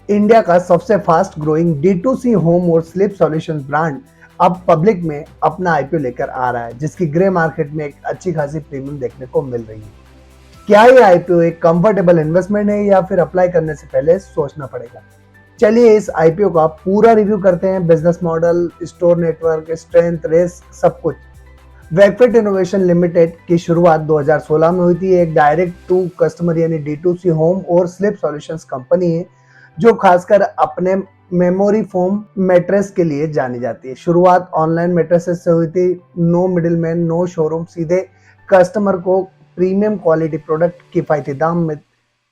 India का सबसे fast growing D2C home और स्लीप सॉल्यूशंस ब्रांड अब पब्लिक में अपना आईपीओ लेकर आ रहा है, जिसकी ग्रे मार्केट में एक अच्छी खासी प्रीमियम देखने को मिल रही है। क्या ये आईपीओ एक कंफर्टेबल इन्वेस्टमेंट है या फिर अप्लाई करने से पहले सोचना पड़ेगा? चलिए इस आईपीओ का पूरा रिव्यू करते हैं। Business model, store network, strength, risk, सब कुछ। वैकफिट इनोवेशन लिमिटेड की शुरुआत 2016 में हुई थी। एक डायरेक्ट टू कस्टमर यानी D2C होम और स्लीप सॉल्यूशंस कंपनी है, जो खासकर अपने मेमोरी फोम मैट्रेस के लिए जानी जाती है। शुरुआत ऑनलाइन मैट्रेसेस से हुई थी। नो मिडिलमैन, नो शोरूम, सीधे कस्टमर को प्रीमियम क्वालिटी प्रोडक्ट किफायती दाम में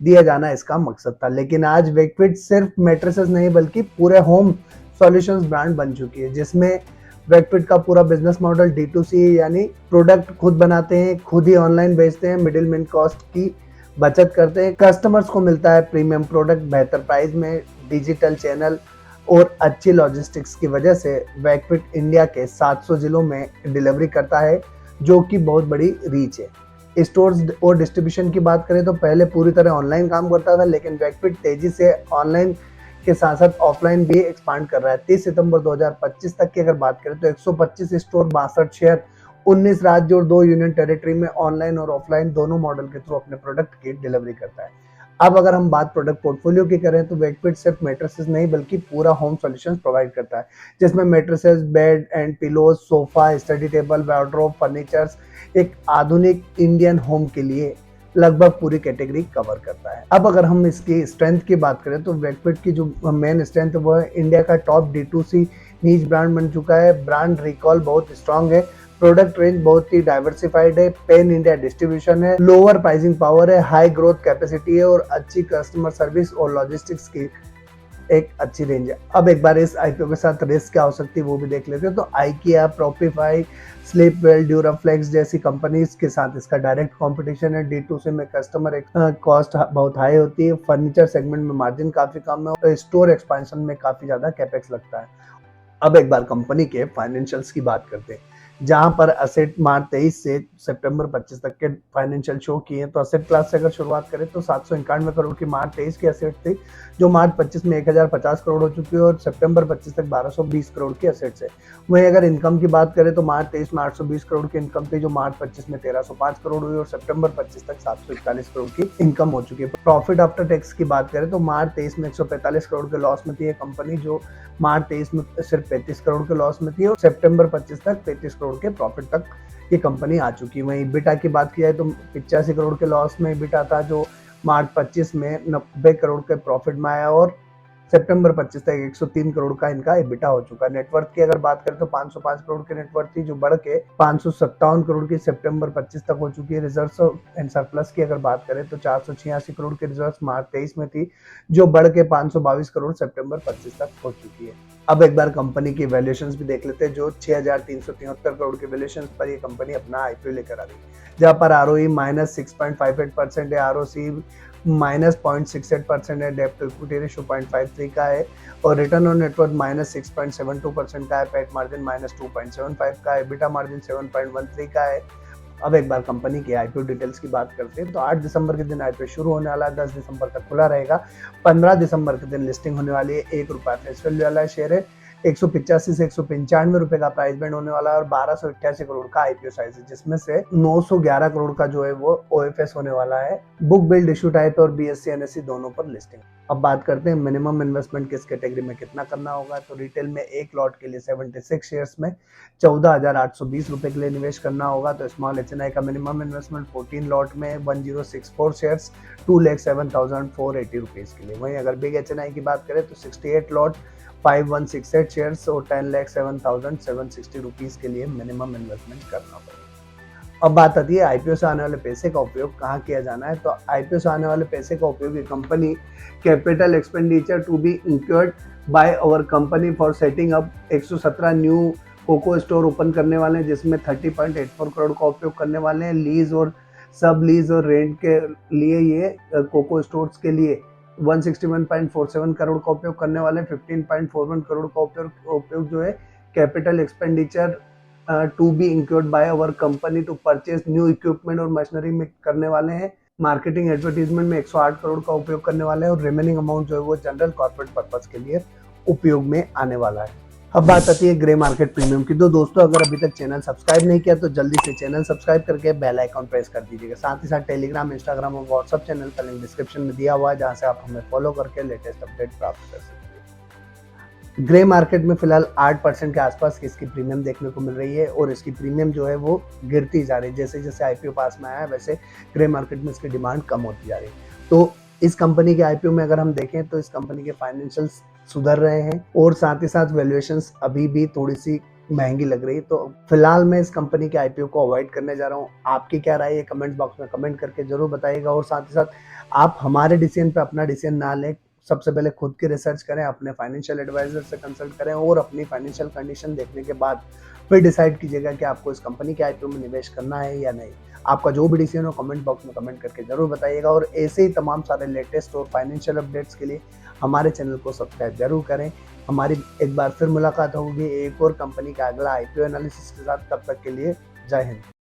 दिया जाना इसका मकसद था। लेकिन आज वेकफिट सिर्फ मैट्रेसेस नहीं बल्कि पूरे होम सॉल्यूशंस ब्रांड बन चुकी है, जिसमें वेकफिट का पूरा बिजनेस मॉडल D2C यानी प्रोडक्ट खुद बनाते हैं, खुद ही ऑनलाइन बेचते हैं, मिडिलमैन कॉस्ट की बचत करते हैं, कस्टमर्स को मिलता है प्रीमियम प्रोडक्ट बेहतर प्राइस में। डिजिटल चैनल और अच्छी लॉजिस्टिक्स की वजह से वेकफिट इंडिया के 700 जिलों में डिलीवरी करता है, जो कि बहुत बड़ी रीच है। स्टोर्स और डिस्ट्रीब्यूशन की बात करें तो पहले पूरी तरह ऑनलाइन काम करता था, लेकिन वेकफिट तेजी से ऑनलाइन के साथ साथ ऑफलाइन भी एक्सपांड कर रहा है। 30 सितंबर 2025 तक की अगर बात करें तो 125 स्टोर, 62 शहर, 19 राज्य और 2 यूनियन टेरिटरी में ऑनलाइन और ऑफलाइन दोनों मॉडल के थ्रू अपने प्रोडक्ट की डिलीवरी करता है। अब अगर हम बात प्रोडक्ट पोर्टफोलियो की करें तो वेकफिट सिर्फ मैट्रेसेस नहीं बल्कि पूरा होम सॉल्यूशंस प्रोवाइड करता है, जिसमें mattresses, bed and pillows, sofa, study table, wardrobe, furnitures, एक आधुनिक इंडियन होम के लिए लगभग पूरी कैटेगरी कवर करता है। अब अगर हम इसकी स्ट्रेंथ की बात करें तो वेकफिट की जो मेन स्ट्रेंथ है वो है इंडिया का टॉप D2C नीच ब्रांड बन चुका है। ब्रांड रिकॉल बहुत स्ट्रांग है, प्रोडक्ट रेंज बहुत ही डाइवर्सिफाइड है, पेन इंडिया डिस्ट्रीब्यूशन है, लोअर प्राइसिंग पावर है, हाई ग्रोथ कैपेसिटी है और अच्छी कस्टमर सर्विस और लॉजिस्टिक्स की एक अच्छी रेंज है। अब एक बार इस आईपीओ के साथ रिस्क क्या हो सकती है वो भी देख लेते हैं। तो आइकिया, प्रोपीफाई, स्लीपवेल, ड्यूराफ्लेक्स जैसी कंपनीज के साथ इसका डायरेक्ट कंपटीशन है। D2C में कस्टमर कॉस्ट बहुत हाई होती है, फर्नीचर सेगमेंट में मार्जिन काफी कम है और स्टोर एक्सपेंशन में काफी ज्यादा कैपेक्स लगता है। अब एक बार कंपनी के फाइनेंशियल्स की बात करते हैं, जहां पर असेट मार्च 23 से सितंबर 25 तक के फाइनेंशियल शो किए हैं। तो असेट क्लास से अगर शुरुआत करें तो 791 करोड़ की मार्च 23 की असेट थी, जो मार्च 25 में 1050 करोड़ हो चुकी है और सितंबर 25 तक 1220 करोड़ की असेट्स है। वहीं अगर इनकम की बात करें तो मार्च 23 में 820 करोड़ की इनकम थी, जो मार्च 25 में 1305 करोड़ हुई और सितंबर 25 तक 741 करोड़ की इनकम हो चुकी है। प्रॉफिट आफ्टर टैक्स की बात करें तो मार्च 23 में 145 करोड़ के लॉस में थी ये कंपनी, जो मार्च 23 में सिर्फ 35 करोड़ के लॉस में थी और सितंबर 25 तक 33 करोड़ के प्रॉफिट तक ये कंपनी आ चुकी है। वहीं EBITDA की बात की जाए तो 85 करोड़ के लॉस में EBITDA था, जो मार्च 25 में 90 करोड़ के प्रॉफिट में आया और सितंबर 25 तक 103 करोड़ का इनका EBITDA हो चुका है। नेटवर्थ की अगर बात करें तो 505 करोड़ की नेटवर्थ थी, जो बढ़ के 557 करोड़ की सितंबर 25 तक हो चुकी है। रिजर्व्स एंड सरप्लस की अगर बात करें तो 486 करोड़ के रिजर्व्स मार्च 23 में थी, जो बढ़ के 522 करोड़ सितंबर 25 तक हो चुकी है। अब एक बार कंपनी की वैल्यूएशंस भी देख लेते हैं, जो 6373 करोड़ के वैल्यूएशंस पर ये कंपनी अपना आईपीओ लेकर आ रही है, जहां पर ROE -6.58% है, ROC -0.68% है, डेब्ट टू इक्विटी रेशियो 0.53 का है और रिटर्न ऑन नेटवर्थ -6.72% का है, पैट मार्जिन -2.75 का है, EBITDA मार्जिन 7.13 का है। अब एक बार कंपनी के आईपीओ डिटेल्स की बात करते हैं तो 8 दिसंबर के दिन आईपीओ शुरू होने वाला है, 10 दिसंबर तक खुला रहेगा, 15 दिसंबर के दिन लिस्टिंग होने वाली है, ₹1 फेस वैल्यू वाला शेयर है, 185 से 195 रुपए का प्राइस बैंड होने वाला है और 1288 करोड़ का आईपीओ साइज है, जिसमें से 911 करोड़ का जो है वो ओएफएस होने वाला है। बुक बिल्ड इश्यू टाइप और BSE NSE दोनों पर लिस्टिंग। अब बात करते हैं मिनिमम इन्वेस्टमेंट किस कैटेगरी में कितना करना होगा। तो रिटेल में एक लॉट के लिए 76 शेयर्स में 14,820 रुपए के लिए निवेश करना होगा। तो स्मॉल HNI का मिनिमम इन्वेस्टमेंट 14 लॉट में 1064 शेयर्स 2,07,480 रुपीज के लिए। वहीं अगर बिग HNI की बात करें तो 68 लॉट 5168 शेयर्स और 10,07,760 रुपीज के लिए मिनिमम इन्वेस्टमेंट करना पड़ेगा। अब बात आती है आईपीओ से आने वाले पैसे का उपयोग कहाँ किया जाना है। तो आईपीओ से आने वाले पैसे का उपयोग company capital expenditure to be incurred by our company for setting up 117 new COCO store open करने वाले हैं, जिसमें 30.84 करोड़ का उपयोग करने वाले हैं। लीज और सब लीज और रेंट के लिए ये कोको स्टोर्स के लिए 161.47 करोड़ का उपयोग करने वाले हैं। 15.41 करोड़ का उपयोग जो है capital expenditure to be incurred by our company to purchase new equipment और मशीनरी में करने वाले हैं। मार्केटिंग एडवर्टीजमेंट में 108 करोड़ का उपयोग करने वाले हैं और रिमेनिंग अमाउंट जो है वो जनरल कॉर्पोरेट पर्पस के लिए उपयोग में आने वाला है। अब बात आती है ग्रे मार्केट प्रीमियम की। तो दोस्तों, अगर अभी तक चैनल सब्सक्राइब नहीं किया तो जल्दी से चैनल सब्सक्राइब करके बेल आइकन प्रेस कर दीजिएगा। साथ ही साथ टेलीग्राम, इंस्टाग्राम और व्हाट्सएप चैनल का लिंक डिस्क्रिप्शन में दिया हुआ है, जहां से आप हमें फॉलो करके लेटेस्ट अपडेट प्राप्त कर सकते हैं। ग्रे मार्केट में फिलहाल 8% के आसपास की इसकी प्रीमियम देखने को मिल रही है और इसकी प्रीमियम जो है वो गिरती जा रही है। जैसे जैसे आईपीओ पास में आया है वैसे ग्रे मार्केट में इसकी डिमांड कम होती जा रही है। तो इस कंपनी के आईपीओ में अगर हम देखें तो इस कंपनी के फाइनेंशियल्स सुधर रहे हैं और साथ ही साथ वैल्यूएशंस अभी भी थोड़ी सी महंगी लग रही है। तो फिलहाल मैं इस कंपनी के आईपीओ को अवॉइड करने जा रहा हूँ। आपकी क्या राय है कमेंट बॉक्स में कमेंट करके जरूर बताइएगा। और साथ ही साथ आप हमारे डिसीजन पे अपना डिसीजन ना लें, सबसे पहले खुद की रिसर्च करें, अपने फाइनेंशियल एडवाइजर से कंसल्ट करें और अपनी फाइनेंशियल कंडीशन देखने के बाद फिर डिसाइड कीजिएगा कि आपको इस कंपनी के आईपीओ में निवेश करना है या नहीं। आपका जो भी डिसीजन हो कमेंट बॉक्स में कमेंट करके जरूर बताइएगा। और ऐसे ही तमाम सारे लेटेस्ट और फाइनेंशियल अपडेट्स के लिए हमारे चैनल को सब्सक्राइब जरूर करें। हमारी एक बार फिर मुलाकात होगी एक और कंपनी का अगला आईपीओ एनालिसिस के साथ। तब तक के लिए जय हिंद।